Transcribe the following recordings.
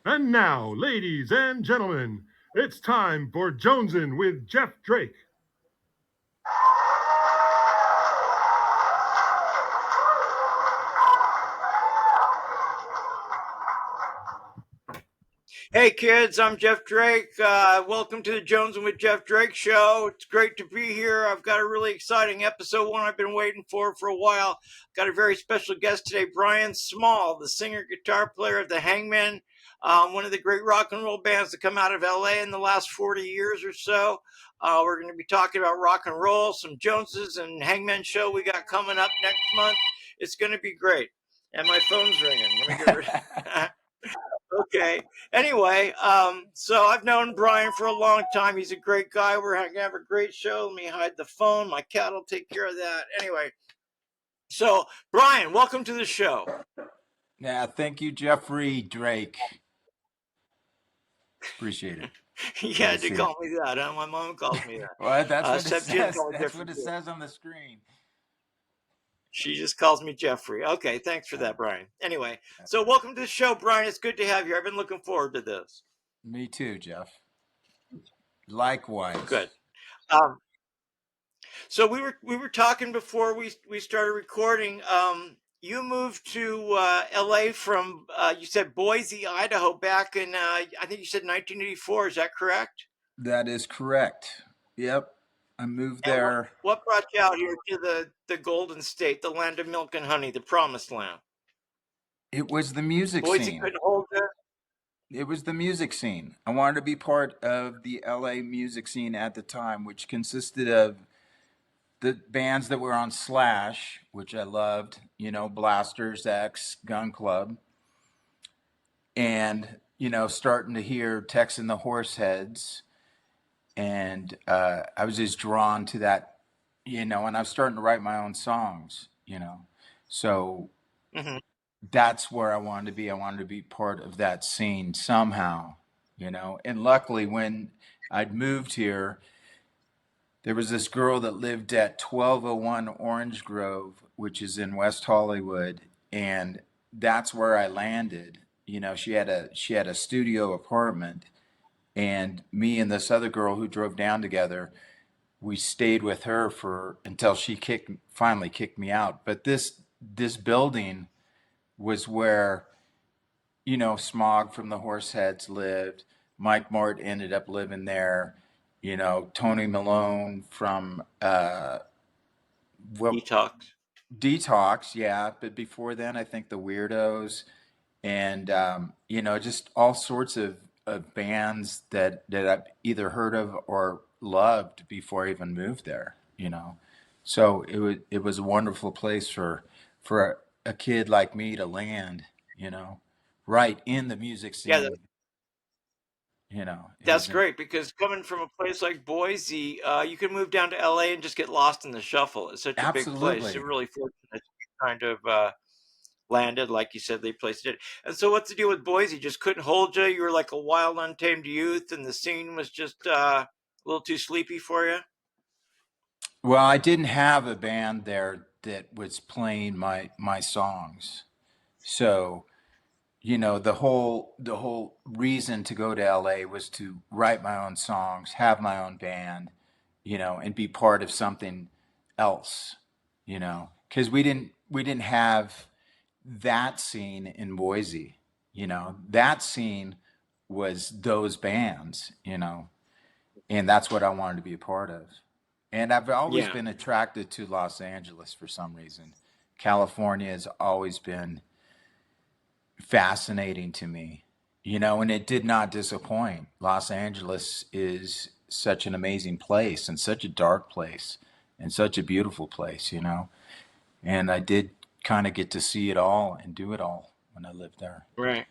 And now, ladies and gentlemen, it's time for Jonesin' with Jeff Drake. Hey kids, I'm Jeff Drake. Welcome to the Jonesin' with Jeff Drake show. It's great to be here. I've got a really exciting episode, one I've been waiting for a while. Got a very special guest today, Bryan Small, the singer guitar player of the Hangmen, one of the great rock and roll bands that come out of LA in the last 40 years or so. We're going to be talking about rock and roll, some Joneses and Hangmen show we got coming up next month. It's going to be great. And my phone's ringing. Let me get rid of Okay. Anyway, so I've known Bryan for a long time. He's a great guy. We're going to have a great show. Let me hide the phone. My cat will take care of that. Anyway, so Bryan, welcome to the show. Yeah, thank you, Jeffrey Drake. Appreciate it. You had to call me that, huh? My mom calls me that. Well, that's what it Except she doesn't says. call me That's Jeffrey what it too. says on the screen. She just calls me Jeffrey. Okay, thanks for that, Bryan. Anyway, so welcome to the show, Bryan. It's good to have you. I've been looking forward to this. Me too, Jeff. Likewise. Good. So we were talking before we started recording. You moved to LA from you said Boise, Idaho, back in I think you said 1984. Is that correct? That is correct. Yep. I moved And there. what brought you out here to the Golden State, the land of milk and honey, the promised land? It was the music Boise scene. couldn't hold it. It was the music scene. I wanted to be part of the LA music scene at the time, which consisted of the bands that were on Slash, which I loved, Blasters, X, Gun Club, and, starting to hear Tex and the Horseheads. And I was just drawn to that, and I was starting to write my own songs. So Mm-hmm. that's where I wanted to be. I wanted to be part of that scene somehow, and luckily when I'd moved here, there was this girl that lived at 1201 Orange Grove, which is in West Hollywood, and that's where I landed. She had a studio apartment, and me and this other girl who drove down together, we stayed with her until she finally kicked me out. But this building was where Smog from the Horseheads lived. Mike Mort ended up living there. Tony Malone from Detox. Detox, yeah. But before then, I think the Weirdos, and just all sorts of bands that I've either heard of or loved before I even moved there. So it was a wonderful place for a kid like me to land. Right in the music Yeah, scene. that's great because coming from a place like Boise, you can move down to LA and just get lost in the shuffle. It's such a big place. Absolutely. You're really fortunate to be kind of landed, like you said, they placed it. And so, what's the deal with Boise? Just couldn't hold you. You were like a wild, untamed youth, and the scene was just a little too sleepy for you. Well, I didn't have a band there that was playing my songs. So, the whole reason to go to LA was to write my own songs, have my own band, and be part of something else, because we didn't have that scene in Boise. That scene was those bands, and that's what I wanted to be a part of. And I've always Yeah, been attracted to Los Angeles for some reason. California has always been fascinating to me, and it did not disappoint. Los Angeles is such an amazing place and such a dark place and such a beautiful place, and I did kind of get to see it all and do it all when I lived there. right.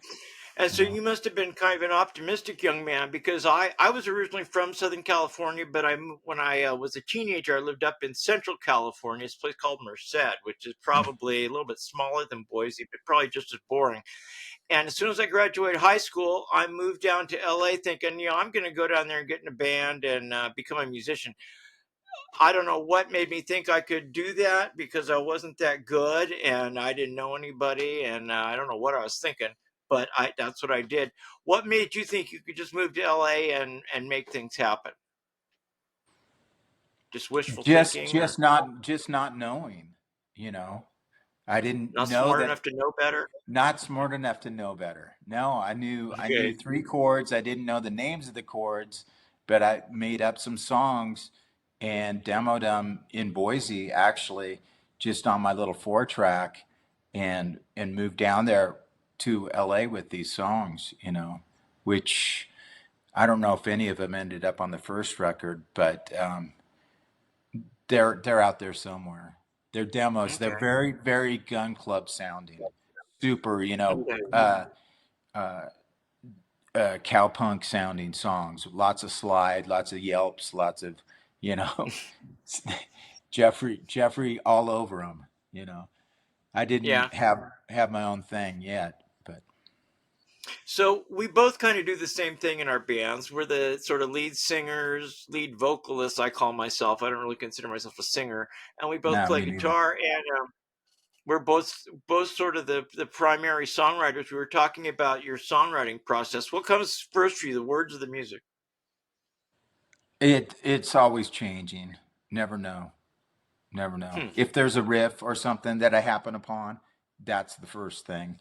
And so you must have been kind of an optimistic young man because I was originally from Southern California, but when I was a teenager, I lived up in Central California, this place called Merced, which is probably a little bit smaller than Boise, but probably just as boring. And as soon as I graduated high school, I moved down to LA thinking, I'm going to go down there and get in a band and become a musician. I don't know what made me think I could do that because I wasn't that good and I didn't know anybody and I don't know what I was thinking. but that's what I did. What made you think you could just move to LA and make things happen? Just wishful thinking, or Just not knowing, you know. I didn't not know smart that. enough to know better? Not smart enough to know better. No, I knew Okay. three chords. I didn't know the names of the chords, but I made up some songs and demoed them in Boise, actually, just on my little 4 track, and moved down there to LA with these songs, you know, which I don't know if any of them ended up on the first record, but they're out there somewhere. They're demos. They're Okay. very gun club sounding, super, Okay. uh, cowpunk sounding songs. Lots of slide, lots of yelps, lots of, you know, Jeffrey all over them. You know, I Yeah. didn't have my own thing yet, but So we both kind of do the same thing in our bands. We're the sort of lead singers, lead vocalists. I call myself. I don't really consider myself a singer, and we both no, play me neither. guitar. And we're both sort of the primary songwriters. We were talking about your songwriting process. What comes first for you, the words or the music? It's always changing. Never know. Never know. Hmm. If there's a riff or something that I happen upon, that's the first thing.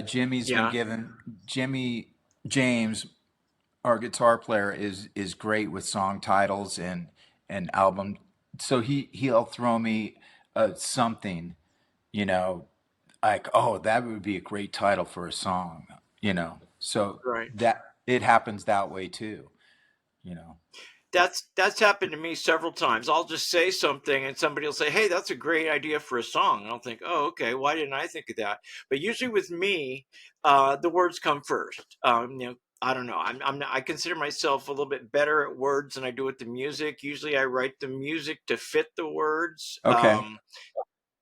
Jimmy's been Yeah. given Jimmy James, our guitar player, is great with song titles and album. So he'll throw me something, you know, like, oh, that would be a great title for a song, you know. So Right. that it happens that way too, you know. That's happened to me several times. I'll just say something and somebody will say, "Hey, that's a great idea for a song." And I'll think, "Oh, okay. Why didn't I think of that?" But usually with me, the words come first. I don't know. I consider myself a little bit better at words than I do with the music. Usually, I write the music to fit the words. Okay.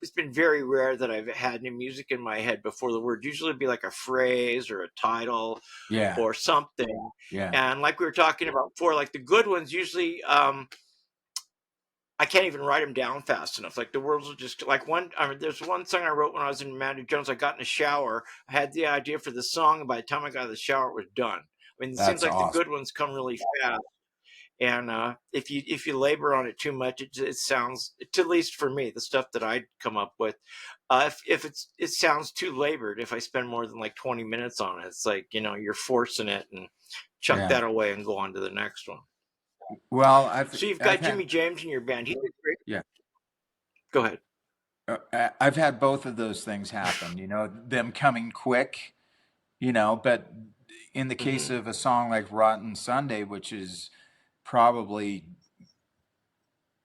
It's been very rare that I've had new music in my head before the word. Usually, it'd be like a phrase or a title Yeah. or something. Yeah. And like we were talking about before, like the good ones usually I can't even write them down fast enough. Like the words will just like one. I mean, there's one song I wrote when I was in Matty Jones. I got in the shower. I had the idea for the song, and by the time I got out of the shower, it was done. I mean, it seems That's like the awesome. good ones come really fast, and if you labor on it too much, it sounds, at least for me, the stuff that I come up with, if it sounds too labored. If I spend more than like 20 minutes on it, it's like you're forcing it, and chuck Yeah. that away and go on to the next one. Well, So you've I've got had Jimmy James in your band. He did great. yeah. Go ahead. I've had both of those things happen, you know, them coming quick, you know, but in the case Hmm. of a song like Rotten Sunday, which is probably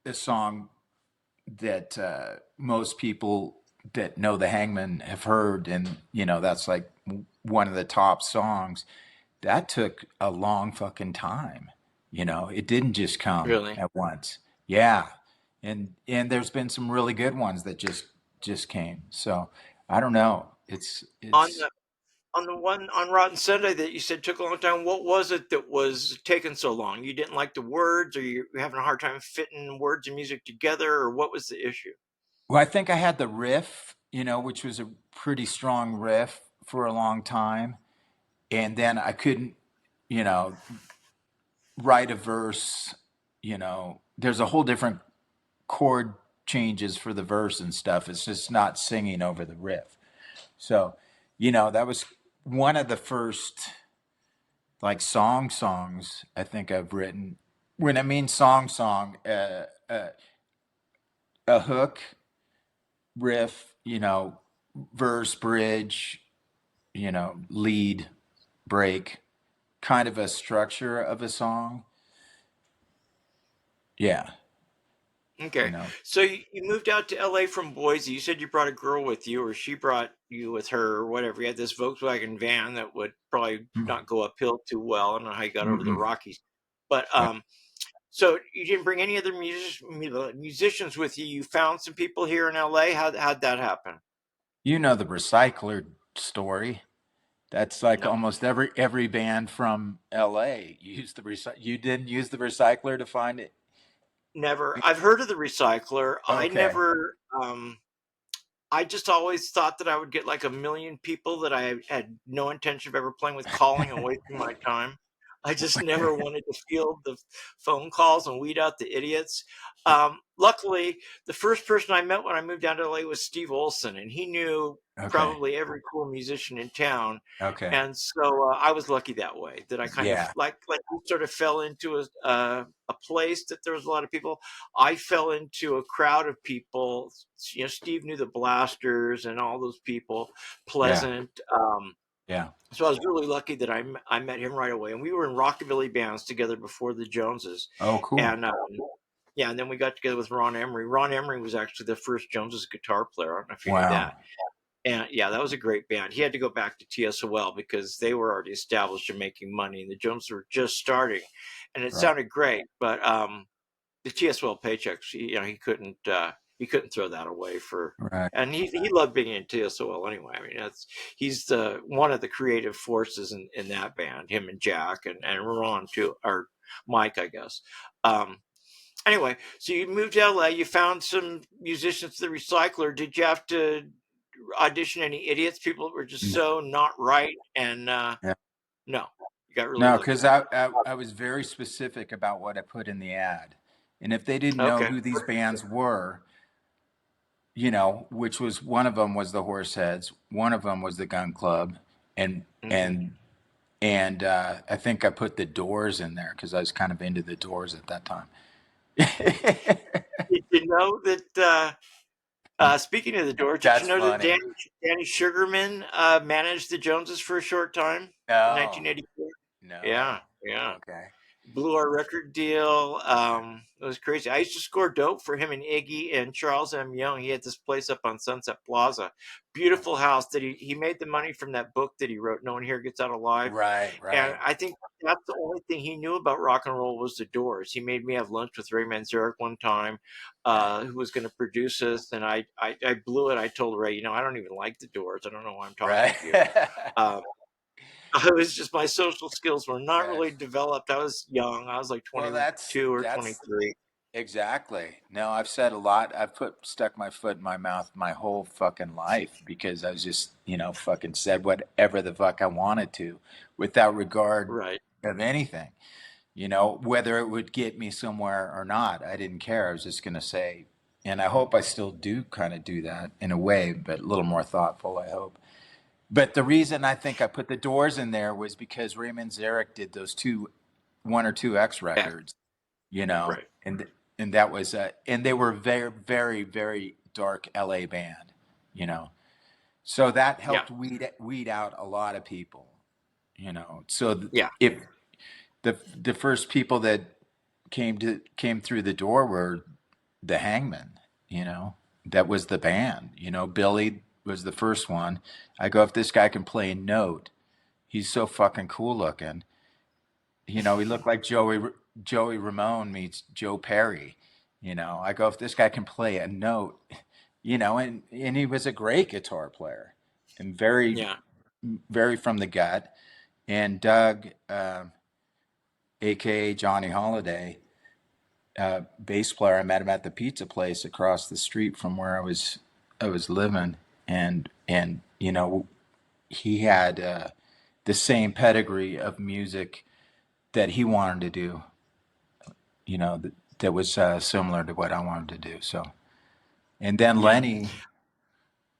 a song that most people that know the Hangman have heard, and, you know, that's like one of the top songs, that took a long fucking time. You know, it didn't just come Really? at once. Yeah. And there's been some really good ones that just came. So I don't know. On It's the on the one on Rotten Sunday that you said took a long time, what was it that was taking so long? You didn't like the words, or you're having a hard time fitting words and music together, or what was the issue? well, I think I had the riff, you know, which was a pretty strong riff for a long time. And then I couldn't, you know, write a verse, you know. There's a whole different chord changes for the verse and stuff. It's just not singing over the riff. So, you know, that was one of the first like songs I think I've written. When I mean song, a hook, riff, you know, verse, bridge, you know, lead, break, kind of a structure of a song. Yeah, you Okay, know. so you moved out to LA from Boise. You said you brought a girl with you, or she brought you with her, or whatever. You had this Volkswagen van that would probably not go uphill too well. I don't know how you got over the Mm-mm. Rockies, but Yeah. so you didn't bring any other musicians with you. You found some people here in LA. How'd that happen? You know the recycler story. That's like No. almost every band from LA used the you didn't use the recycler to find it. Never. I've heard of the recycler. I Okay. never. I just always thought that I would get like a million people that I had no intention of ever playing with calling and wasting my time. I just never wanted to field the phone calls and weed out the idiots. Luckily, the first person I met when I moved down to LA was Steve Olson, and he knew Okay. probably every cool musician in town. Okay. And so I was lucky that way that I kind of Yeah. like we sort of fell into a place that there was a lot of people. I fell into a crowd of people. You know, Steve knew the Blasters and all those people, Yeah. Pleasant. Yeah. So I was really lucky that I met him right away, and we were in rockabilly bands together before the Joneses, Oh, cool. and yeah, and then we got together with Ron Emery. Ron Emery was actually the first Joneses guitar player. I don't know if you knew Wow. that. And yeah, that was a great band. He had to go back to TSOL because they were already established and making money, and the Joneses were just starting, and it Right. sounded great, but the TSOL paychecks, he couldn't throw that away for. Right. And he loved being in TSOL anyway. I mean, he's the one of the creative forces in that band. Him and Jack and Ron too, or Mike, I guess. Anyway, so you moved to LA. You found some musicians at the Recycler. Did you have to audition any idiots? People that were just Mm. so not right, and Yeah. no, you got really No, lucky. because I was very specific about what I put in the ad. And if they didn't know Okay. who these bands were, you know, which was one of them was the Horseheads, one of them was the Gun Club, and Mhm. I think I put the Doors in there because I was kind of into the Doors at that time. Did you know that? Speaking of the Doors, did you That's know that funny. Danny Sugarman managed the Joneses for a short time in No, 1984? no. Yeah, yeah. Okay. Blew our record deal. It was crazy. I used to score dope for him and Iggy and Charles M. Young. He had this place up on Sunset Plaza, beautiful house that he made the money from that book that he wrote. No one here gets out alive. Right, And right, I think that's the only thing he knew about rock and roll was the Doors. He made me have lunch with Ray Manzarek one time, who was going to produce us, and I blew it. I told Ray, I don't even like the Doors. I don't know why I'm talking right. to you. Um, I was just my social skills were not Right. really developed. I was young. I was like Well, 22 or that's 23. exactly. No, I've said a lot. I've stuck my foot in my mouth my whole fucking life because I was just, fucking said whatever the fuck I wanted to without regard Right. of anything. Whether it would get me somewhere or not, I didn't care. I was just going to say, and I hope I still do kind of do that in a way, but a little more thoughtful, I hope. But the reason I think I put the Doors in there was because Raymond Zarek did those one or two X Yeah. records, Right. and that was and they were very, very, very dark LA band, you know, so that Yeah. helped weed out a lot of people, So Yeah. if the first people that came through the door were the Hangmen, that was the band, Billy was the first one. I go, if this guy can play a note, he's so fucking cool looking. He looked like Joey Ramone meets Joe Perry. I go, if this guy can play a note, and he was a great guitar player and very, Yeah. very from the gut. And Doug, aka Johnny Holiday, bass player, I met him at the pizza place across the street from where I was living, and he had the same pedigree of music that he wanted to do, that was similar to what I wanted to do. So, and then Yeah.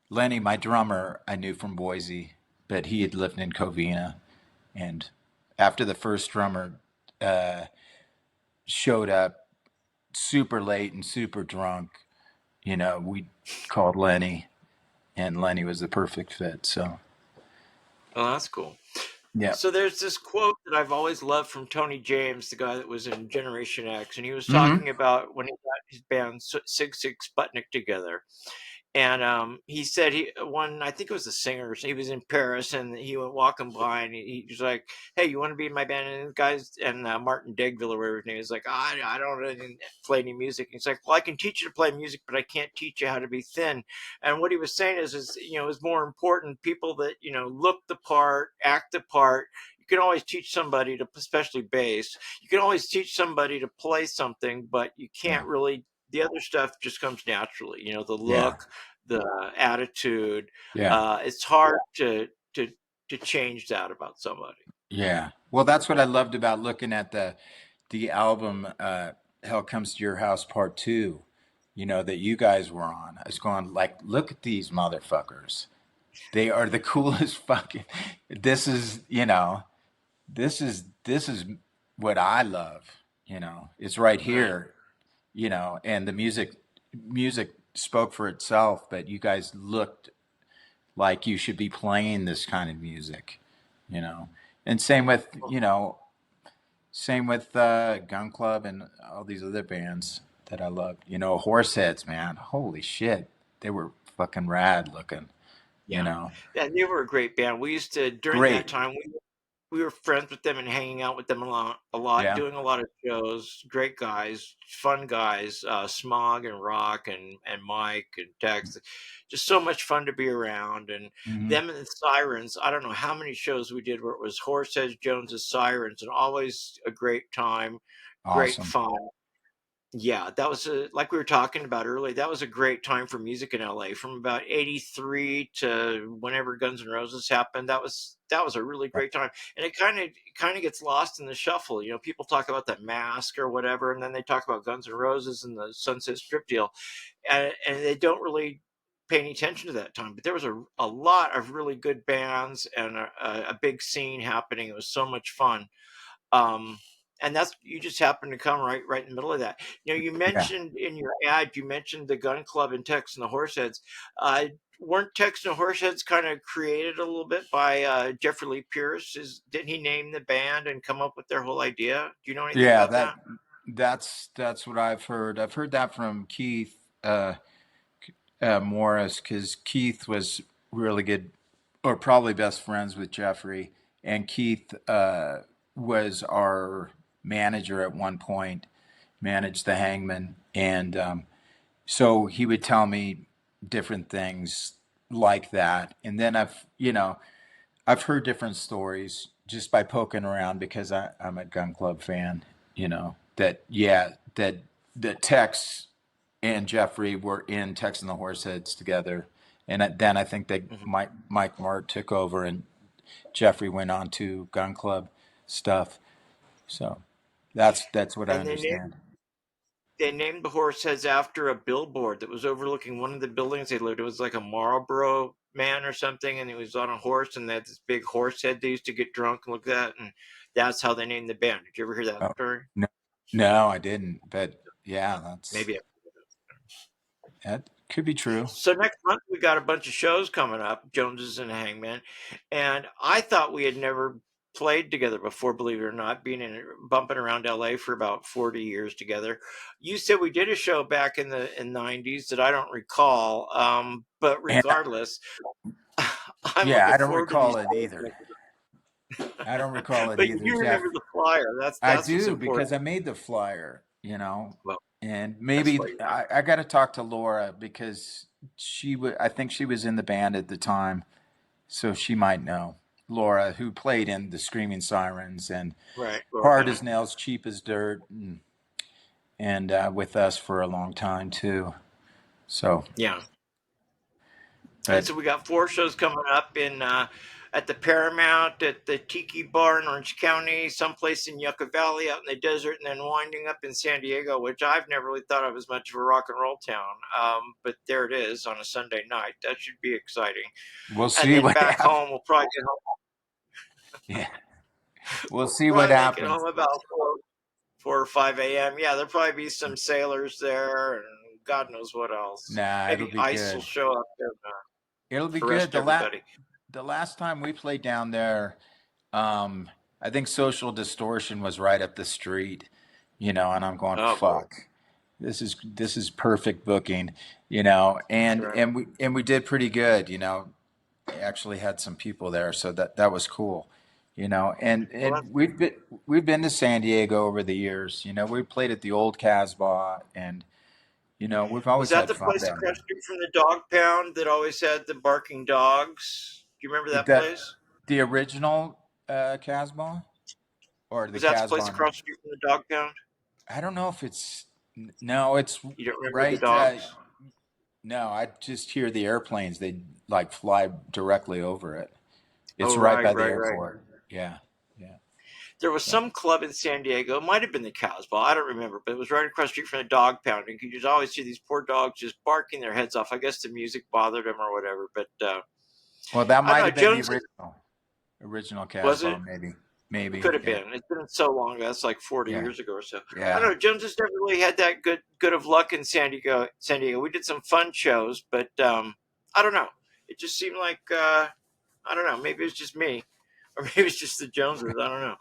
Lenny, my drummer, I knew from Boise, but he had lived in Covina, and after the first drummer showed up super late and super drunk, we called Lenny, and Lenny was the perfect fit. So, Oh, that's cool. yeah. So there's this quote that I've always loved from Tony James, the guy that was in Generation X, and he was Mm-hmm. talking about when he got his band Sig Sig Sputnik together. And he said I think it was the singer. He was in Paris, and he went walking by, and he was like, "Hey, you want to be in my band?" And the guys and Martin Degville or whatever his name is like, I don't really play any music. And he's like, "Well, I can teach you to play music, but I can't teach you how to be thin." And what he was saying is is more important people that look the part, act the part. You can always teach somebody to, especially bass. You can always teach somebody to play something, but you Yeah. can't really. The other stuff just comes naturally. The Yeah. look, the attitude. Yeah. It's hard to change that about somebody. Yeah. Well, that's what I loved about looking at the album Hell Comes to Your House Part 2, that you guys were on. I was going like, look at these motherfuckers. They are the coolest fucking this is, this is what I love, It's right Right. here, and the music spoke for itself, but you guys looked like you should be playing this kind of music, you know. And same with Gun Club and all these other bands that I loved. Horseheads, man. Holy shit. They were fucking rad looking, you Yeah. know. Yeah, they were a great band. We used to during that Great. time we were friends with them and hanging out with them a lot, Yeah. doing a lot of shows. Great guys, fun guys, Smog and Rock and Mike and Tex. Just so much fun to be around. And Hmm. them and the Sirens. I don't know how many shows we did where it was Horseheads, Joneses, Sirens, and always a great time, great Awesome. fun. Yeah, that was like we were talking about earlier. That was a great time for music in LA from about '83 to whenever Guns N' Roses happened. That was a really Right. great time, and it kind of gets lost in the shuffle. People talk about the Mask or whatever, and then they talk about Guns N' Roses and the Sunset Strip deal, and they don't really pay any attention to that time. But there was a lot of really good bands and a big scene happening. It was so much fun. um, and that's you just happen to come right in the middle of that. You Yeah. mentioned in your ad, you mentioned the Gun Club and Tex and the Horseheads. Weren't Tex and the Horseheads kind of created a little bit by Jeffrey Lee Pierce? Didn't he name the band and come up with their whole idea? Do you know anything Yeah, about that that? that's what I've heard. I've heard that from Keith Morris, because Keith was really good, or probably best friends with Jeffrey, and Keith was our manager at one point, managed the Hangman, and so he would tell me different things like that, and then I've heard different stories just by poking around, because I'm a Gun Club fan. That yeah, that Tex and Jeffrey were in Tex and the Horseheads together, and then I think that Mhm. Mike Mart took over, and Jeffrey went on to Gun Club stuff. So that's what I And understand. they named the Horseheads after a billboard that was overlooking one of the buildings they lived. It was like a Marlboro man or something, and he was on a horse, and they had this big horse head they used to get drunk and look at, and that's how they named the band. Did you ever hear that Oh, story? no, no, I didn't. But yeah, Maybe. that could be true. So next month we got a bunch of shows coming up, Joneses and Hangman, and I thought we had never played together before, believe it or not, being bumping around LA for about 40 years together. You said we did a show back in the '90s that I don't recall, but And regardless, I'm yeah, looking I don't forward to these recall it either. shows. I don't recall it But you either, do Jeff. remember the flyer. That's I that's what's do, important. because I made the flyer, Well, and that's why maybe you remember. I got to talk to Laura, because I think she was in the band at the time, so she might know. Laura, who played in the Screaming Sirens and Right, Laura Hard Bennett. as Nails, Cheap as Dirt, and with us for a long time too. So, Yeah. And but so we got four shows coming up in at the Paramount, at the Tiki Bar in Orange County, someplace in Yucca Valley out in the desert, and then winding up in San Diego, which I've never really thought of as much of a rock and roll town. But there it is on a Sunday night. That should be exciting. we'll And see then what back happens. home, we'll probably get home. Yeah, we'll We'll see what probably make it happens. home about 4 or 5 a.m. Yeah, there'll probably be some sailors there, and God knows what else. Nah, it'll Maybe be Ice will good. show up and It'll be good. arrest everybody. The last time we played down there, um, I think Social Distortion was right up the street, and I'm going, Oh boy, fuck, this is perfect booking, that's and right. and we did pretty good, Actually had some people there, so that was cool, and Well, and we've been to San Diego over the years, we played at the old Casbah, and we've was always that had the fun place down across there. the street from the dog pound that always had the barking dogs? Do you remember that That place? the original Casbah, or the Was that the place Casbah now? across the street from the dog pound? I don't know if it's no, it's You don't remember the right. dogs? No, I just hear the airplanes. They like fly directly over it. Oh, It's right right, by the right, right. airport. Yeah, yeah. There was So some club in San Diego. It might have been the Casbah. I don't remember, but it was right across the street from the dog pounding. You just always see these poor dogs just barking their heads off. I guess the music bothered them or whatever. But well, that I don't might know. have been the Jones original was Casbah, it? maybe. Could have Yeah, been. It's been so long. That's like 40 yeah, years ago or so. I don't yeah. know. Jones has never really had that good of luck in San Diego. San Diego. We did some fun shows, but I don't know. It just seemed like I don't know. Maybe it's just me, or maybe it's just the Joneses. I don't know.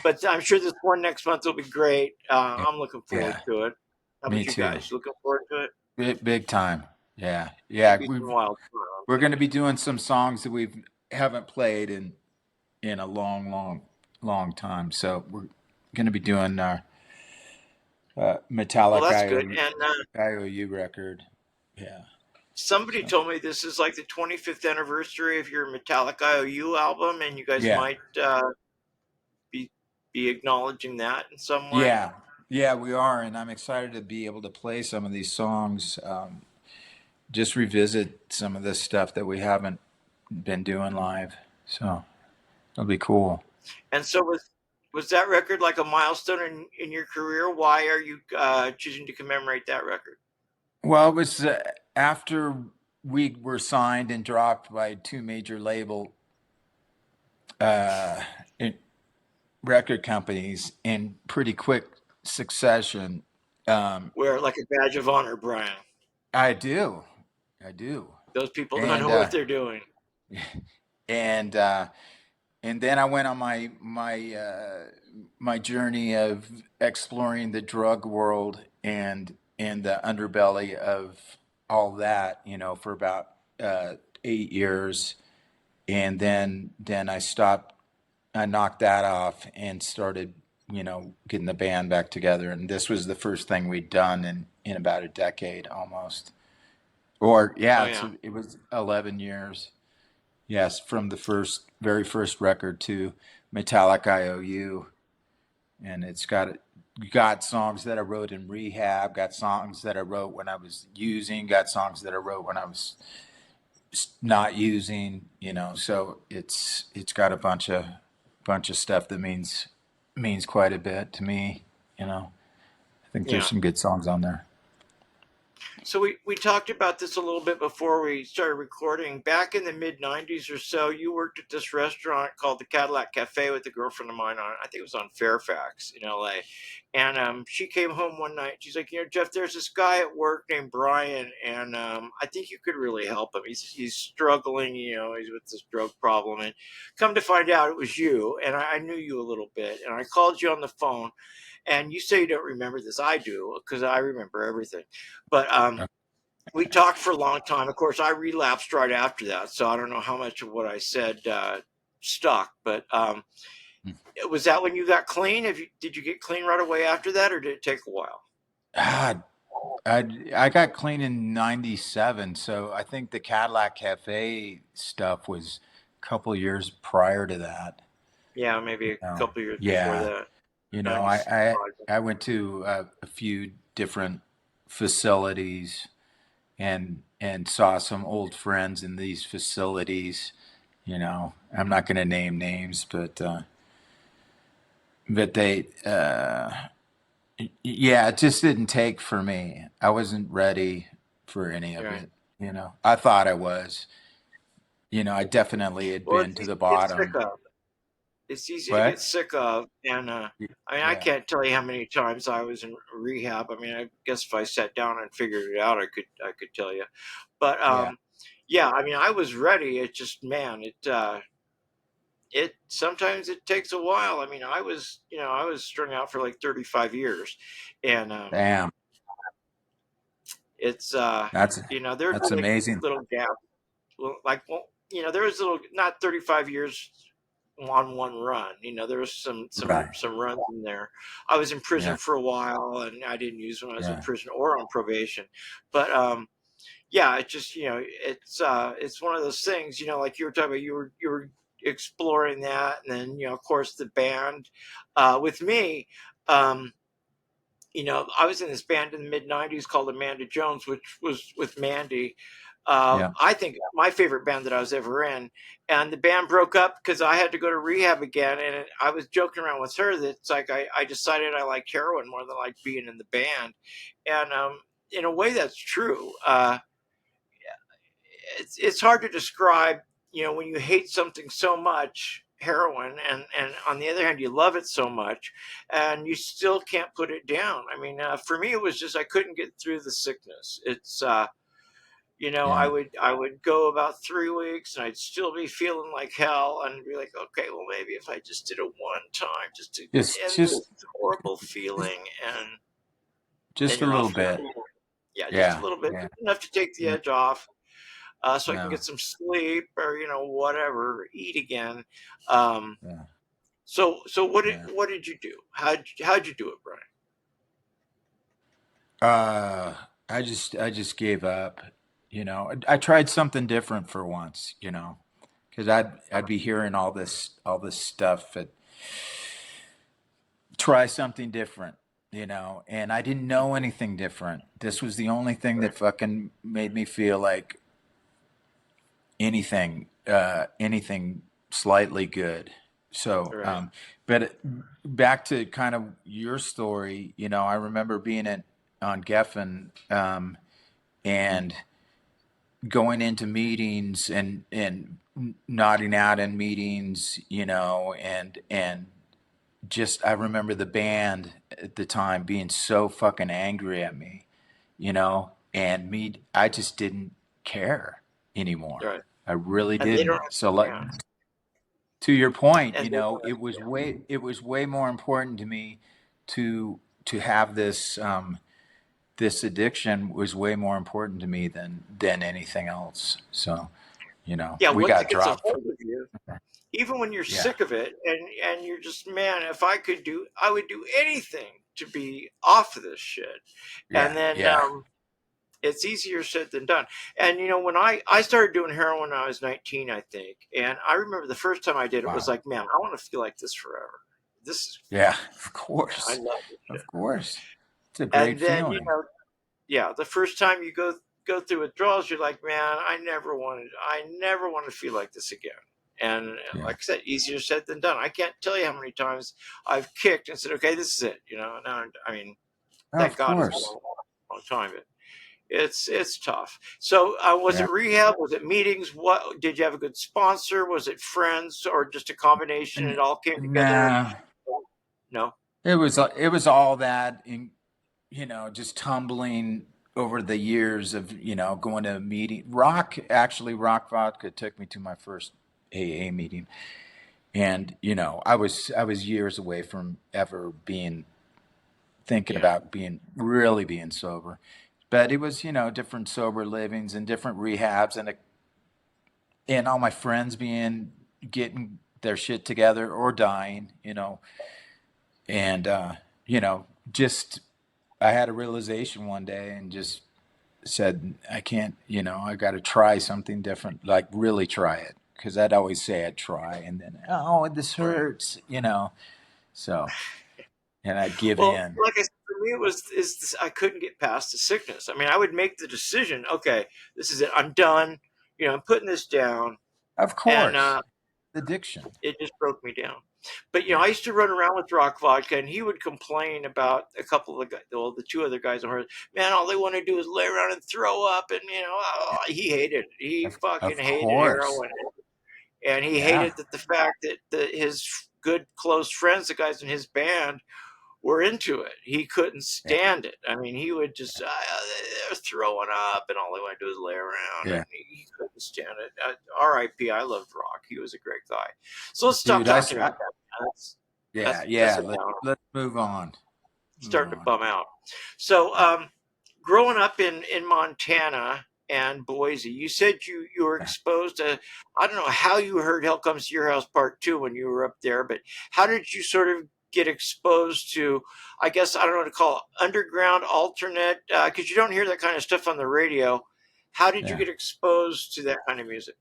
But I'm sure this one next month will be great. I'm looking forward Yeah, to it. How me about you too. guys? Looking forward to it? Big time. Yeah, Should yeah. be some wild fun, I We're think. going to be doing some songs that we haven't played in a long time. So we're going to be doing Well, Metallic that's good. And IOU record. Yeah. somebody So told me this is like the 25th anniversary of your Metallic IOU album, and you guys yeah, might be be acknowledging that in some way. yeah, yeah. We are, and I'm excited to be able to play some of these songs. Just revisit some of this stuff that we haven't been doing live. So it'll be cool. And so was that record like a milestone in your career? Why are you choosing to commemorate that record? Well, it was after we were signed and dropped by two major uh, in- record companies in pretty quick succession. Um, Where like a badge of honor, Brian. I do, I do, Those people don't and know what they're doing. and uh, and then I went on my journey of exploring the drug world and the underbelly of all that, for about 8 years, and then I knocked that off and started, getting the band back together, and this was the first thing we'd done in about a decade almost, or Oh yeah, yeah, it was 11 years. Yes, from the very first record to Metallic IOU, and it's got songs that I wrote in rehab, got songs that I wrote when I was using, got songs that I wrote when I was not using, So it's got a bunch of stuff that means quite a bit to me, I think there's yeah. some good songs on there. So we talked about this a little bit before we started recording. Back in the mid '90s or so, you worked at this restaurant called the Cadillac Cafe with a girlfriend of mine on. I think it was on Fairfax in LA. And she came home one night. She's like, Jeff, there's this guy at work named Brian, and I think you could really help him. He's struggling. He's with this drug problem, and come to find out, it was you. And I knew you a little bit, and I called you on the phone. And you say you don't remember this. I do, because I remember everything. But we talked for a long time. Of course, I relapsed right after that, so I don't know how much of what I said stuck. But was that when you got clean? Did you get clean right away after that, or did it take a while? Ah, I got clean in '97, so I think the Cadillac Cafe stuff was a couple years prior to that. Yeah, maybe a Oh, couple years before yeah. that. I, 95. I went to a few different facilities and saw some old friends in these facilities. I'm not going to name names, but they, yeah, it just didn't take for me. I wasn't ready for any of Right. it. I thought I was. I definitely had Well, been it's to easy the to get sick bottom. of. It's easy to get What? sick of, and I mean, I Yeah, can't tell you how many times I was in rehab. I mean, I guess if I sat down and figured it out, I could tell you. But yeah, yeah, I mean, I was ready. It just, man, it sometimes it takes a while. I mean, I was strung out for like 35 years, and damn. it's That's there's that's like amazing. little gaps. There was little not 35 years on one run. There was Right. some runs in there. I was in prison Yeah, for a while, and I didn't use when I was in yeah. prison or on probation. But yeah, it just it's one of those things. Like you were talking about, you were exploring that, and then of course the band. With me, um, I was in this band in the mid '90s called Amanda Jones, which was with Mandy. Yeah. I think my favorite band that I was ever in, and the band broke up because I had to go to rehab again. And I was joking around with her that it's like I decided I liked heroin more than I liked being in the band, and in a way that's true. It's hard to describe, when you hate something so much, heroin, and on the other hand, you love it so much, and you still can't put it down. I mean, for me, it was just I couldn't get through the sickness. It's Yeah. I would go about 3 weeks and I'd still be feeling like hell and be like, okay, well maybe if I just did it one time just to Just end just this horrible feeling, and then just a you're little off again. bit. Yeah, just a Yeah. little bit, Yeah. enough to take the Yeah. edge off, so I can Yeah. get some sleep or whatever, eat again. Um, Yeah. so Yeah. what did you do? How'd you do it, Brian? Uh, I just gave up. I tried something different for once. Because I'd be hearing all this stuff. Try something different. And I didn't know anything different. This was the only thing that fucking made me feel like anything slightly good. So, Right, but back to kind of your story, I remember being on Geffen, and going into meetings and nodding out in meetings, and just I remember the band at the time being so fucking angry at me, and I just didn't care anymore. right, I really and they don't didn't. So like, understand, to your point, and they don't it was way more important to me to have this addiction was way more important to me than anything else. So, yeah, we once got it gets a dropped from, hold of you, even when you're yeah, sick of it, and you're just, man, if I would do anything to be off of this shit. And yeah, then yeah, it's easier said than done. And when I started doing heroin when I was 19, I think, and I remember the first time I did it was wow, like, man, I want to feel like this forever. This is yeah, of I course, love this shit. of course, it's a great And then feeling. yeah, the first time you go through withdrawals, you're like, man, I never want to feel like this again. And Yeah, like I said, easier said than done. I can't tell you how many times I've kicked and said, okay, this is it. Now, I mean, thank of God it's been a course. long time, but it's tough. So, was Yeah, it rehab? Was it meetings? What did you have a good sponsor? Was it friends or just a combination? and It all came together. nah, No, it was all that, in just tumbling over the years of going to a meeting. Rock Vodka took me to my first AA meeting. And I was years away from ever thinking yeah, about being sober, but it was different sober livings and different rehabs, and all my friends getting their shit together or dying, and just I had a realization one day and just said I can't, I got to try something different, like really try it, because I'd always say I'd try, and then this right. hurts. So, and I'd give Well, in. like I said, for me, it was is this, I couldn't get past the sickness. I mean, I would make the decision. Okay, this is it. I'm done. I'm putting this down, Of and course, addiction. it just broke me down. But Yeah, I used to run around with Rock Vodka, and he would complain about a couple of the guys, well, the two other guys on her. Man, all they want to do is lay around and throw up, and he hated it. He fucking of hated course. heroin, and he Yeah, hated that the fact that his good close friends, the guys in his band, were into it. He couldn't yeah, stand it. I mean, he would just they're throwing up, and all they want to do is lay around, and yeah. he couldn't stand it. R.I.P. I loved Rock. He was a great guy. So let's stop Dude, talking about that. That's yeah, that's yeah. a Let's downer. let's move on. Move Starting to on. bum out. So, growing up in Montana and Boise, you said you were Yeah, exposed to. I don't know how you heard "Hell Comes to Your House" Part Two when you were up there, but how did you sort of get exposed to? I guess I don't know what to call it, underground, alternate, because you don't hear that kind of stuff on the radio. How did you yeah. get exposed to that kind of music?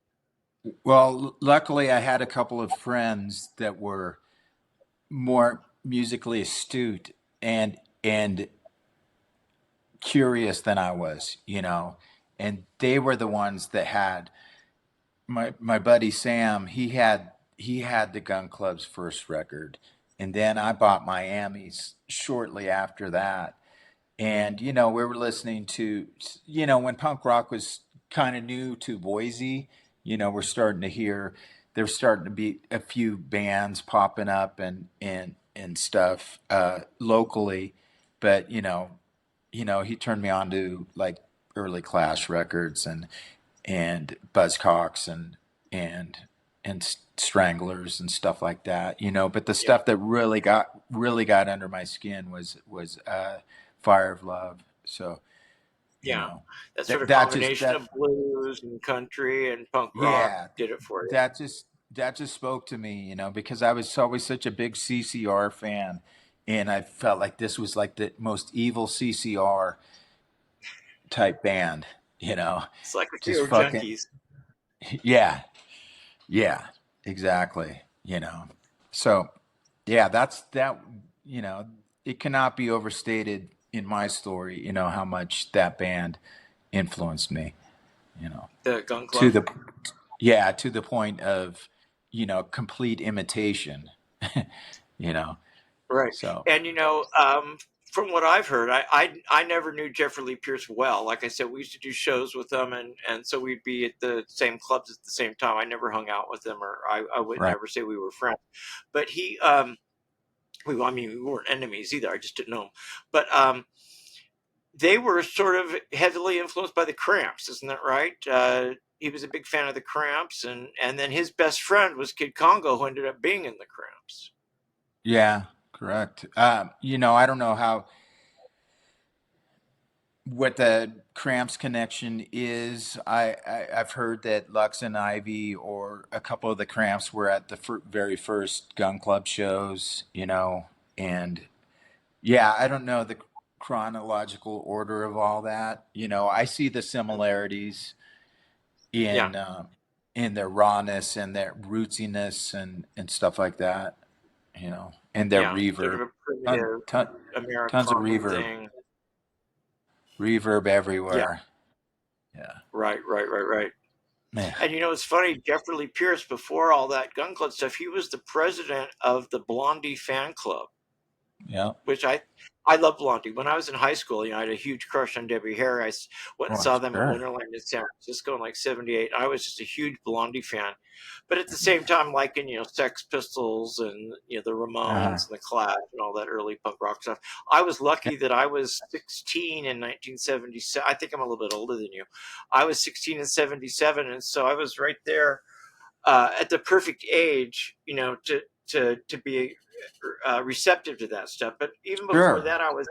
Well, luckily, I had a couple of friends that were more musically astute, and curious than I was, and they were the ones that had my buddy Sam. He had the Gun Club's first record, and then I bought Miami's shortly after that. And we were listening to, when punk rock was kind of new to Boise. We're starting to hear there's starting to be a few bands popping up and stuff locally. But he turned me on to like early Clash records and Buzzcocks and Stranglers and stuff like that. But the Yeah. stuff that really got under my skin was Fire of Love. So Yeah. That sort that of that just combination that of blues and country and punk rock yeah did it for you. that just spoke to me, because I was always such a big CCR fan, and I felt like this was like the most evil CCR type band, It's like just Steel fucking Junkies. yeah, yeah, exactly, So yeah, that's that, it cannot be overstated in my story, how much that band influenced me, you know, The Gun to Club. the yeah, to the point of, complete imitation, you know. Right. So And from what I've heard, I never knew Jeffrey Lee Pierce well. Like I said, we used to do shows with them, and so we'd be at the same clubs at the same time. I never hung out with them, or I would right. never say we were friends. But I mean, we weren't enemies either. I just didn't know him. But they were sort of heavily influenced by the Cramps, isn't that right? He was a big fan of the Cramps, and then his best friend was Kid Congo, who ended up being in the Cramps. Yeah, correct. I don't know what the Cramps connection is. I've heard that Lux and Ivy or a couple of the Cramps were at the very first Gun Club shows, and yeah, I don't know the chronological order of all that. I see the similarities Yeah, in their rawness and their rootsiness and stuff like that, and their yeah, sort of reverb, a ton, primitive ton, tons of Americana reverb, thing. Yeah, everywhere. Yeah, right. yeah, And it's funny, Jeffrey Lee Pierce, before all that Gun Club stuff, he was the president of the Blondie fan club, yeah. which I love Blondie. When I was in high school, I had a huge crush on Debbie Harry. Went and Oh, saw them at sure. Winterland in San Francisco in like '78. I was just a huge Blondie fan, but at the same time, liking Sex Pistols and the Uh-huh. Ramones and the Clash and all that early punk rock stuff. I was lucky that I was 16 in 1977. I think I'm a little bit older than you. I was 16 in '77, and so I was right there at the perfect age, to be receptive to that stuff. But even before Sure. that, I was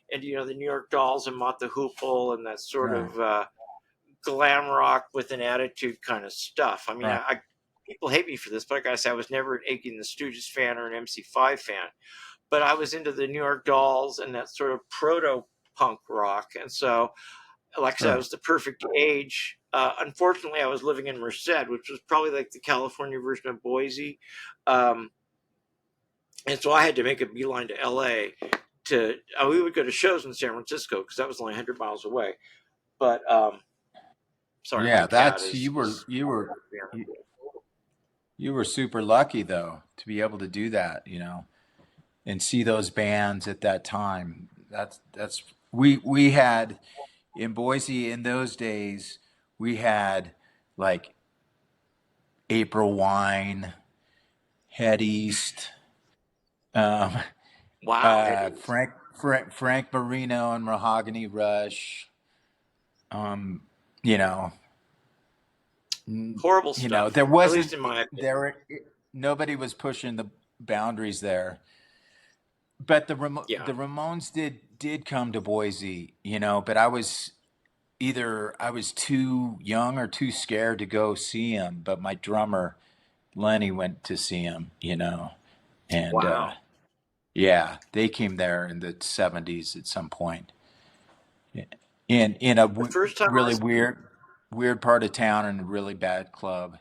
into the New York Dolls and Mott the Hoople and that sort Right. of glam rock with an attitude kind of stuff. I mean, Right. people hate me for this, but like I said, I was never an Iggy and the Stooges fan or an MC5 fan. But I was into the New York Dolls and that sort of proto punk rock, and so like I said, I Sure. was the perfect age. Unfortunately, I was living in Merced, which was probably like the California version of Boise. Um, and so I had to make a beeline to LA we would go to shows in San Francisco because that was only 100 miles away. But sorry, my Yeah, cat that's is, you, you were super lucky though to be able to do that, and see those bands at that time. That's we had in Boise in those days. We had like April Wine, Head East, um, wow, Eddie. Frank Marino and Mahogany Rush. Um, you know, Horrible stuff, there at wasn't least in my opinion. there nobody was pushing the boundaries there. But Yeah, the Ramones did come to Boise, but I was too young or too scared to go see him. But my drummer Lenny went to see him, and wow. yeah, they came there in the '70s at some point, in a The first time really weird part of town and a really bad club.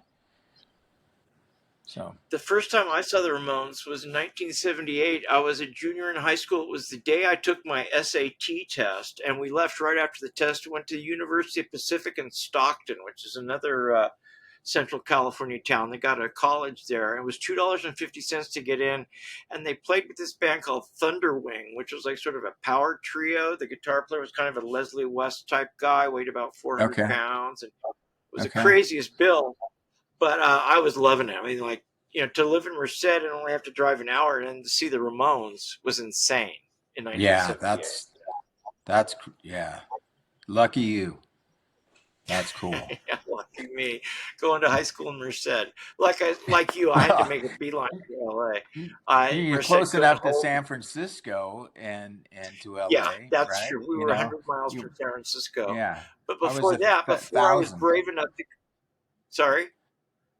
So The first time I saw the Ramones was in 1978. I was a junior in high school. It was the day I took my SAT test, and we left right after the test. Went to the University of Pacific in Stockton, which is another Central California town. They got a college there. It was $2.50 to get in, and they played with this band called Thunderwing, which was like sort of a power trio. The guitar player was kind of a Leslie West type guy, weighed about 400 okay, pounds, and it was the okay, craziest bill. But I was loving it. I mean, like, to live in Merced and only have to drive an hour and to see the Ramones was insane in yeah, 1978. yeah, lucky you. That's cool. Yeah, lucky me, going to high school in Merced. Like you, I had to Well, make a beeline to LA. you're Merced close couldn't enough to hold. San Francisco and to Yeah, LA, that's right? true. We You were know, 100 miles from you San Francisco. yeah. But I was before that, before I was thousand. brave enough to, sorry,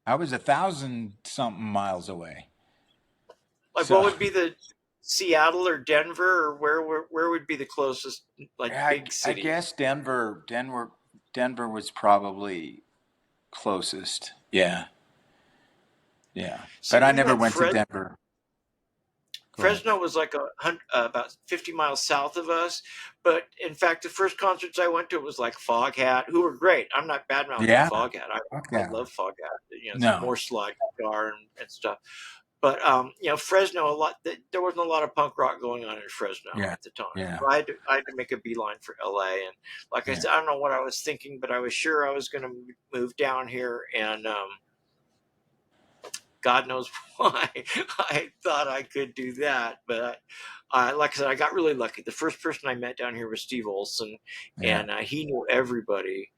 I was 1,000 something miles away. like what So would be the Seattle or Denver, or where would be the closest like big I city? guess Denver was probably closest. Yeah, yeah. See, But I we never had went to Denver. Go ahead. Fresno was like about 50 miles south of us. But in fact, the first concerts I went to was like Foghat, who were great. I'm not bad mouthing Yeah. Foghat. I Okay. love Foghat. It's No. more slide guitar and stuff. But Fresno, there wasn't a lot of punk rock going on in Fresno Yeah. at the time. Yeah. So I had to make a beeline for LA. And like I Yeah. said, I don't know what I was thinking, but I was sure I was going to move down here, and God knows why I thought I could do that. But like I said, I got really lucky. The first person I met down here was Steve Olson, Yeah. and he knew everybody.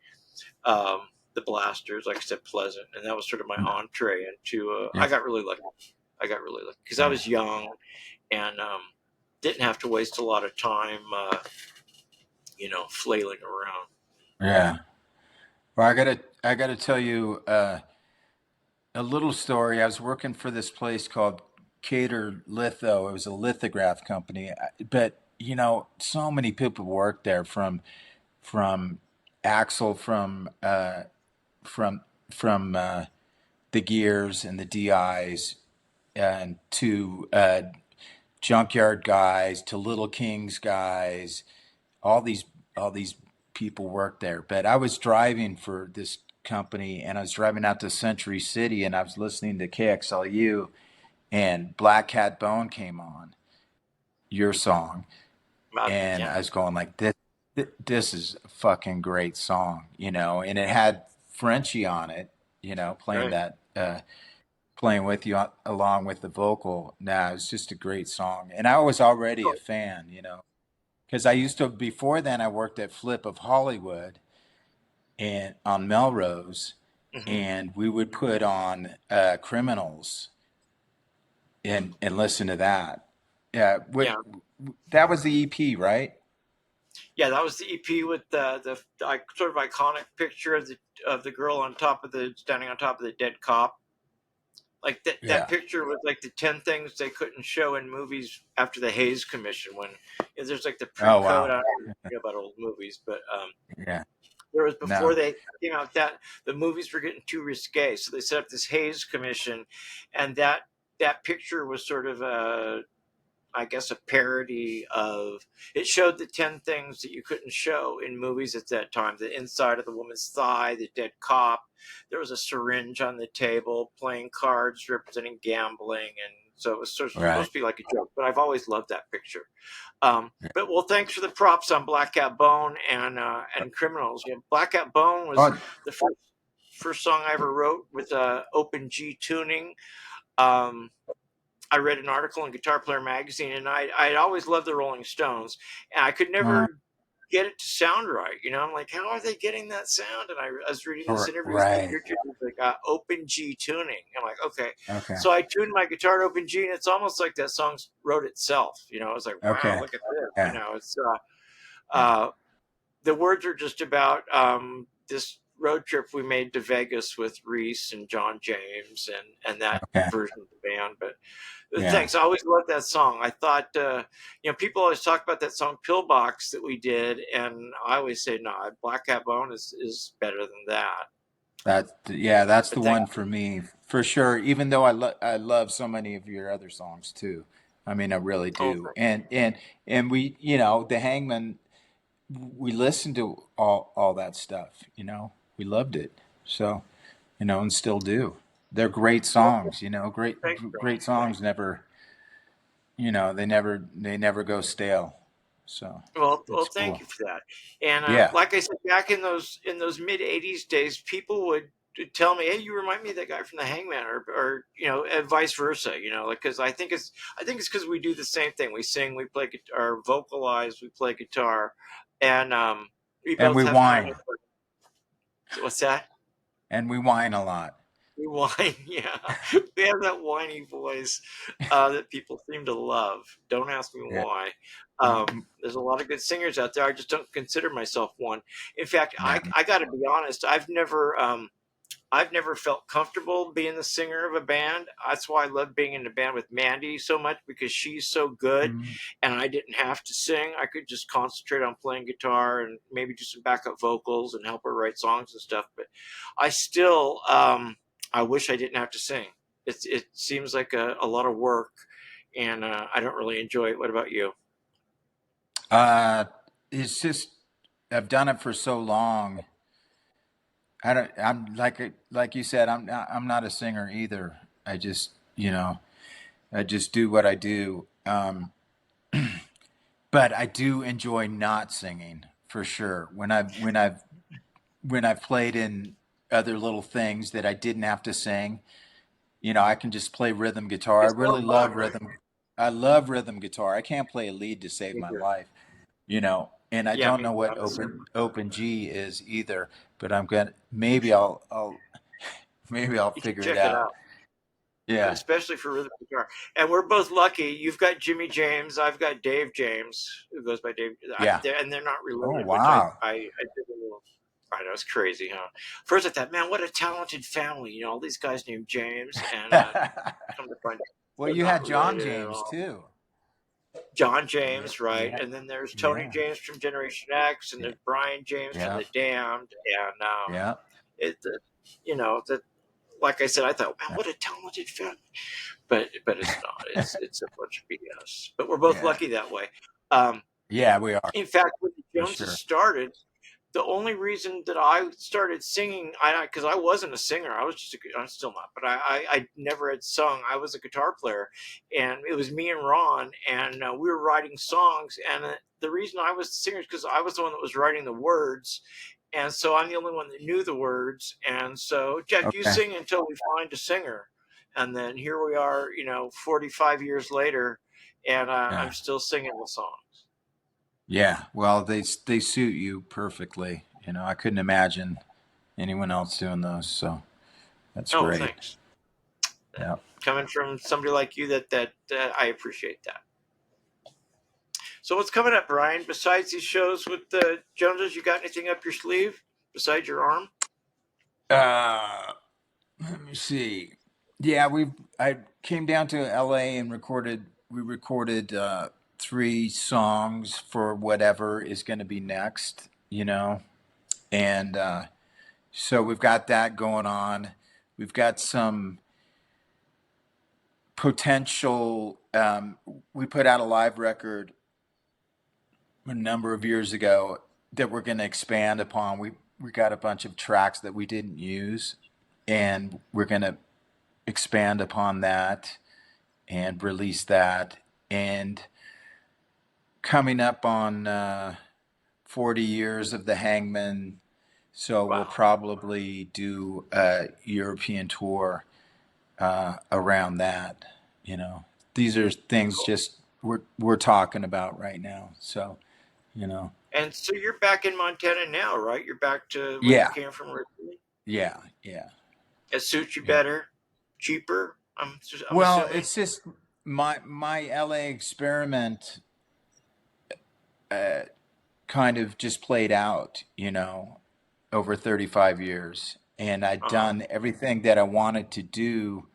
The Blasters, like I said, Pleasant, and that was sort of my entree into. Yeah. I got really lucky. Because I Yeah. was young and didn't have to waste a lot of time, flailing around. Yeah. Well, I gotta tell you a little story. I was working for this place called Cater Litho. It was a lithograph company, but so many people worked there from Axel from the Gears and the DIs and to Junkyard guys to Little Kings guys. All these all these people worked there. But I was driving for this company and I was driving out to Century City and I was listening to KXLU and Black Cat Bone came on, your song, and Yeah, I was going like this is a fucking great song, and it had Frenchie on it, playing right. that playing with you along with the vocal. Nah, it was just a great song. And I was already a fan, because I used to, before then, I worked at Flip of Hollywood and on Melrose, Mm-hmm. and we would put on Criminals and listen to that. Yeah, Yeah, that was the EP, right? yeah. That was the EP with the sort of iconic picture of the girl standing on top of the dead cop. Like that Yeah. picture was like the 10 things they couldn't show in movies after the Hayes Commission. When there's like the Oh, pre-code. wow. I don't know about old movies, but Yeah. there was before No. they came out that the movies were getting too risque, so they set up this Hayes Commission, and that picture was sort of I guess a parody of. It showed the 10 things that you couldn't show in movies at that time: the inside of the woman's thigh, the dead cop. There was a syringe on the table, playing cards representing gambling, and so it was sort of Right. supposed to be like a joke. But I've always loved that picture. But well, thanks for the props on Black Cat Bone and Criminals. Yeah, Black Cat Bone was Oh, the first song I ever wrote with open G tuning. Um, I read an article in Guitar Player magazine, and I'd always loved the Rolling Stones, and I could uh, never get it to sound right. I'm like, how are they getting that sound? And I was reading this interview with Keith right. Richards, like open G tuning. I'm like, okay. Okay. So I tuned my guitar to open G, and it's almost like that song wrote itself. I was like, wow, Okay. look at this. Yeah. It's Yeah. the words are just about this road trip we made to Vegas with Reese and John James and that Okay. version of the band. But Yeah. thanks. I always loved that song. I thought, people always talk about that song Pillbox that we did, and I always say, no, Black Cat Bone is better than that. That's the But that, one for me for sure. Even though I love so many of your other songs too. I mean, I really oh, do. And we, the Hangman, we listened to all that stuff. We loved it. So, and still do. They're great well, songs. thanks, Great Brian. songs never. They never go stale. So Well, it's thank cool. you for that. And Yeah. like I said, back in those mid '80s days, people would tell me, "Hey, you remind me of that guy from the Hangman," or and vice versa. Like because I think it's because we do the same thing. We sing, we play guitar, vocalize, we play guitar, and we And both we have kind of whine. what's that? And we whine a lot. We whine, yeah. We have that whiny voice that people seem to love. Don't ask me Yeah. why. Mm, There's a lot of good singers out there. I just don't consider myself one. In fact, no. I got to be honest. I've never felt comfortable being the singer of a band. That's why I love being in the band with Mandy so much because she's so good, Mm. and I didn't have to sing. I could just concentrate on playing guitar and maybe do some backup vocals and help her write songs and stuff. But I still, I wish I didn't have to sing. It seems like a lot of work, and I don't really enjoy it. What about you? Uh, it's just I've done it for so long. I'm like you said, I'm not a singer either. I just do what I do. But I do enjoy not singing for sure. When I've played in other little things that I didn't have to sing, I can just play rhythm guitar. I It's more really fun, love right? rhythm. I love rhythm guitar. I can't play a lead to save Me my too. life. And I Yeah, don't me know too. what I'm a super open G is either, but I'm gonna maybe I'll You can figure it check it out. out. Yeah. Especially for rhythm guitar. And we're both lucky. You've got Jimmy James. I've got Dave James, who goes by Dave. Yeah. And they're not Oh related, which wow. I did a little. I know it's crazy, huh? First, I thought, man, what a talented family. All these guys named James, and come to find out, Well, they're you not had John related at James all. too. John Yeah. James, right? Yeah. And then there's Tony Yeah. James from Generation X, and Yeah. there's Brian James from Yeah. The Damned, and Yeah. it, the, that. Like I said, I thought, man, what a talented family. But it's not. It's a bunch of BS. But we're both Yeah. lucky that way. Um, Yeah, we are in fact, when the for Joneses sure. started, the only reason that I started singing, because I wasn't a singer, I was just I'm still not, but I never had sung. I was a guitar player, and it was me and Ron, and we were writing songs. And the reason I was the singer is because I was the one that was writing the words, and so I'm the only one that knew the words. And so, Jeff, you Okay. sing until we find a singer, and then here we are, 45 years later, and I'm Yeah. still singing the song. Yeah. Well, they suit you perfectly. I couldn't imagine anyone else doing those. So that's Oh, great. thanks. Yeah. Coming from somebody like you, that I appreciate that. So what's coming up, Brian? Besides these shows with the Joneses, you got anything up your sleeve besides your arm? Uh, Let me see. Yeah, I came down to LA and we recorded 3 songs for whatever is going to be next. And so we've got that going on. We've got some potential. We put out a live record a number of years ago that we're going to expand upon. We got a bunch of tracks that we didn't use, and we're going to expand upon that and release that. And coming up on 40 years of the Hangman, so we'll Wow. probably do a European tour around that. These are things Cool. just we're talking about right now. So, you know, And so you're back in Montana now, right? You're back to where you yeah, came from originally. yeah, yeah, It suits you yeah. better, cheaper. I'm Well, assuming. it's just my LA experiment uh, kind of just played out, over 35 years. And I'd Uh huh. done everything that I wanted to do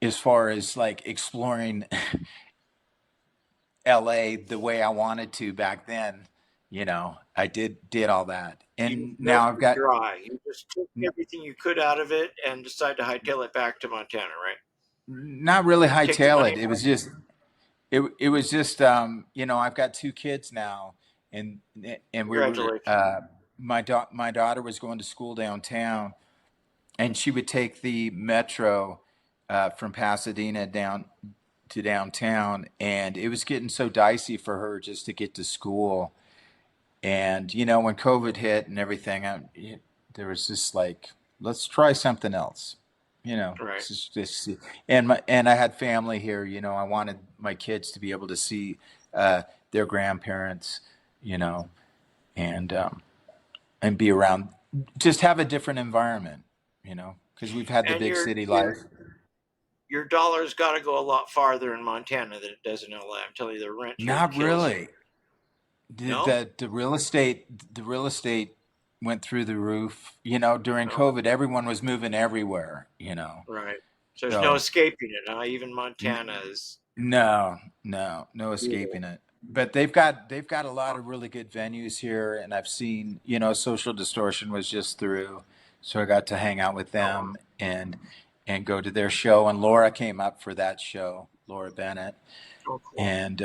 as far as like exploring LA the way I wanted to back then. I did all that, You and now milked I've it got dry. You just took everything you could out of it and decided to hightail it back to Montana, right? not really Take the hightail money it. It home. was just it was just I've got two kids now, and we were Congratulations. my daughter was going to school downtown, and she would take the metro from Pasadena down to downtown, and it was getting so dicey for her just to get to school. And when COVID hit and everything, there was just like, let's try something else. Right. Just and I had family here. I wanted my kids to be able to see their grandparents, you know, and and be around, just have a different environment, because we've had the And big your city your life. your dollar's got to go a lot farther in Montana than it does in LA. I'm telling you, the rent here Not kills you. really. The, No? the the real estate went through the roof. During No. COVID, everyone was moving everywhere. Right. So there's no So escaping it, huh? Even n- Montana is no brutal. escaping it. But they've got a lot of really good venues here, and I've seen. Social Distortion was just through, so I got to hang out with Oh, wow. them and go to their show. And Laura came up for that show, Laura Bennett, Oh, cool. and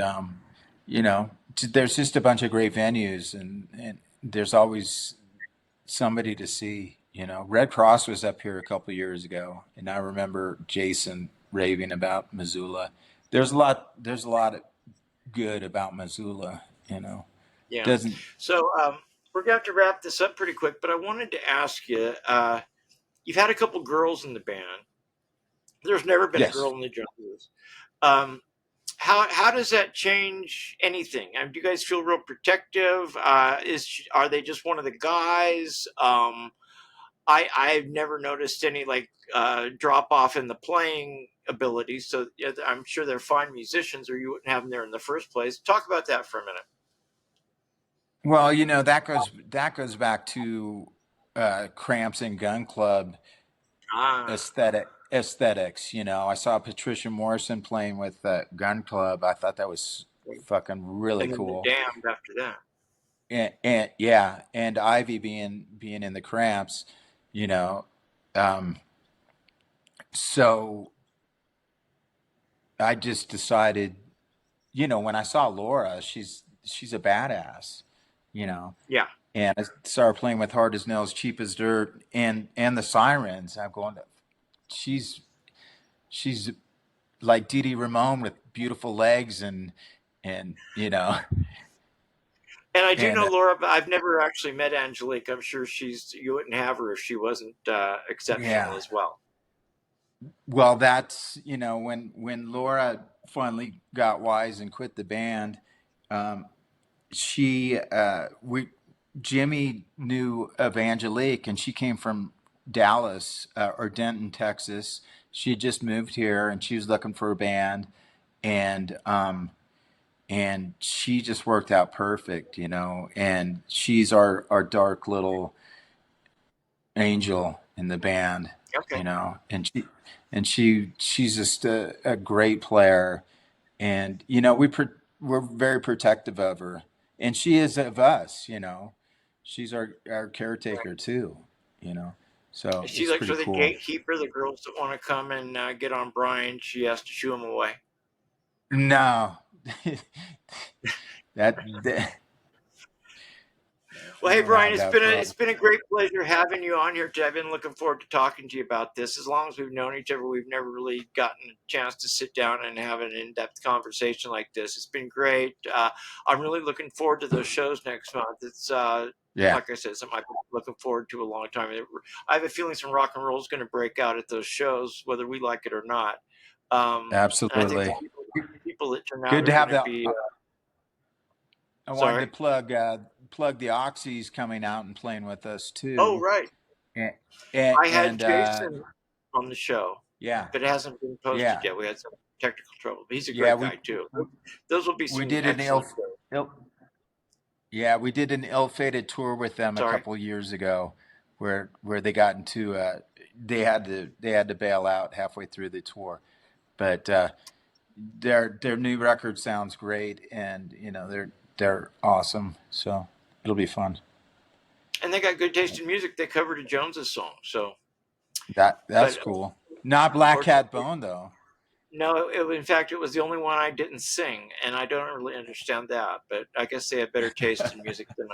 there's just a bunch of great venues, and there's always somebody to see. Red Cross was up here a couple years ago, and I remember Jason raving about Missoula. There's a lot of good about Missoula. Yeah. Doesn't So we're going to have to wrap this up pretty quick, but I wanted to ask you you've had a couple girls in the band. There's never been a Yes. girl in the Joneses. Um, how does that change anything? Do you guys feel real protective? Are they just one of the guys? I've never noticed any like drop off in the playing ability. So yeah, I'm sure they're fine musicians, or you wouldn't have them there in the first place. Talk about that for a minute. Well, that goes back to Cramps and Gun Club Ah, aesthetics. I saw Patricia Morrison playing with Gun Club. I thought that was fucking really and then the cool. Damned after that. And yeah, and Ivy being in the Cramps, you know. Um, so I just decided, when I saw Laura, she's a badass, you know. Yeah, And I started playing with Hard as Nails, Cheap as Dirt, and the Sirens. I'm going to, she's like Dee Dee Ramone with beautiful legs and and I do and know Laura, but I've never actually met Angelique. I'm sure you wouldn't have her if she wasn't exceptional yeah. as well. Well, that's when Laura finally got wise and quit the band. Um, she we Jimmy knew of Angelique, and she came from Dallas or Denton, Texas. She had just moved here, and she was looking for a band, and she just worked out perfect, And she's our dark little angel in the band, Okay, she's just a great player, and we're very protective of her, and she is of us. She's our caretaker too. You know, so is she it's like pretty for the cool. gatekeeper? The girls that want to come and get on Brian, she has to shoo them away. No, that Well, we hey don't Brian, have it's that been a problem. it's been a great pleasure having you on here. I've been looking forward to talking to you about this. As long as we've known each other, we've never really gotten a chance to sit down and have an in-depth conversation like this. It's been great. I'm really looking forward to those shows next month. It's Yeah, like I said, something I've been looking forward to a long time. I have a feeling some rock and roll is going to break out at those shows, whether we like it or not. And I think the absolutely. people that turn out Good are to going have to the. be I wanted to sorry. plug the Oxys coming out and playing with us Oh, too, right. and I had and Jason on the show, yeah, but it hasn't been posted yeah, yet. We had some technical trouble, but he's a yeah. great We guy too. Those will be we some did an excellent shows. ill yeah, we did an ill-fated tour with them a Sorry. couple years ago, where they got into they had to bail out halfway through the tour, but their new record sounds great, and they're awesome. So It'll be fun. And they got good taste in music. They covered a Joneses song. So That's but cool. Not Black Cat unfortunately, Bone though. no, in fact, it was the only one I didn't sing, and I don't really understand that. But I guess they have better taste in music than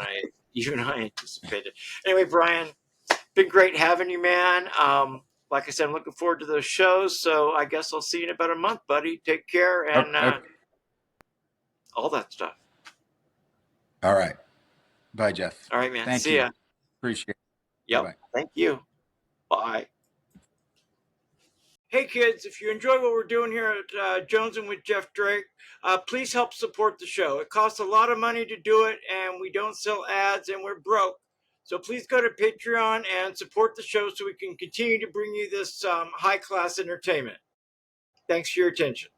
even I anticipated. Anyway, Bryan, been great having you, man. Like I said, I'm looking forward to those shows. So I guess I'll see you in about a month, buddy. Take care and Okay. all that stuff. All right. Bye, Jeff. All right, man. Thank See you. ya. Appreciate it. Yep. Bye-bye. Thank you. Bye. Hey kids, if you enjoy what we're doing here at Jonesing with Jeff Drake, please help support the show. It costs a lot of money to do it, and we don't sell ads, and we're broke. So please go to Patreon and support the show so we can continue to bring you this high-class entertainment. Thanks for your attention.